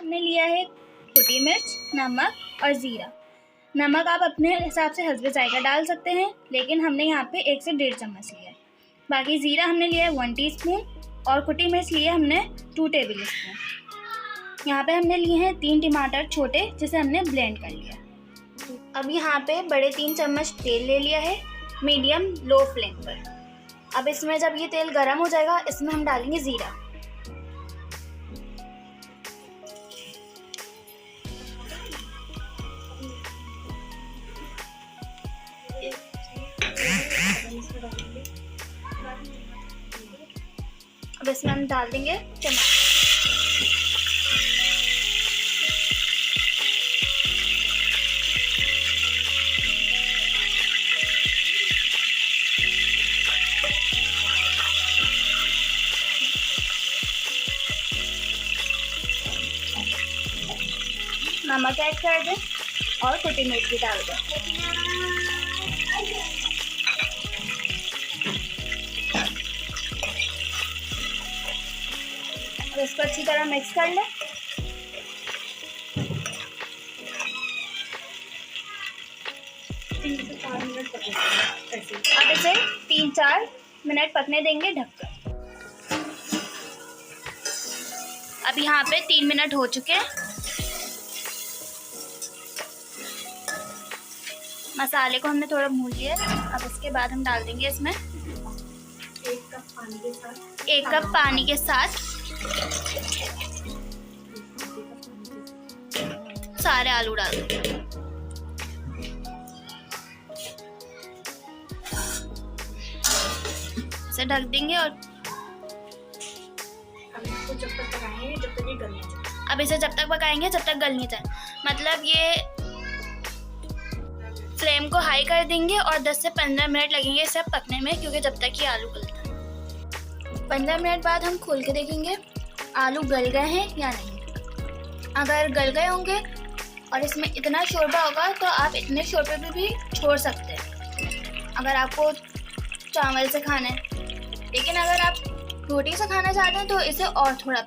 हमने लिया है कुटी मिर्च, नमक और ज़ीरा। नमक आप अपने हिसाब से हस्बे जायका डाल सकते हैं, लेकिन हमने यहाँ पे 1 से 1.5 चम्मच लिया है। बाकी ज़ीरा हमने लिया है 1 टीस्पून और कुटी मिर्च लिए हमने 2 टेबल स्पून। यहाँ पे हमने लिए हैं 3 टमाटर छोटे, जिसे हमने ब्लेंड कर लिया। अब यहाँ पे बड़े 3 चम्मच तेल ले लिया है मीडियम लो फ्लेम पर। अब इसमें जब ये तेल गर्म हो जाएगा, इसमें हम डालेंगे ज़ीरा। अब इसमें हम डाल देंगे टमाटर। नमक ऐड कर दें और कुटी मिर्च भी डाल दें। अब इसको अच्छी तरह मिक्स कर लें। अब इसे 3-4 मिनट पकने देंगे ढककर। अब यहाँ पे 3 मिनट हो चुके हैं। मसाले को हमने थोड़ा भून लिया। अब इसके बाद हम डाल देंगे इसमें 1 कप पानी के साथ सारे आलू डाल देंगे। इसे ढक देंगे और अब इसे जब तक पकाएंगे जब तक गल नहीं जाए। मतलब ये फ्लेम को हाई कर देंगे और 10 से 15 मिनट लगेंगे सब पकने में, क्योंकि जब तक ये आलू गलता है। 15 मिनट बाद हम खोल के देखेंगे आलू गल गए हैं या नहीं। अगर गल गए होंगे और इसमें इतना शोरबा होगा तो आप इतने शोरबे पे भी छोड़ सकते हैं अगर आपको चावल से खाना है। लेकिन अगर आप रोटी से खाना चाहते हैं तो इसे और थोड़ा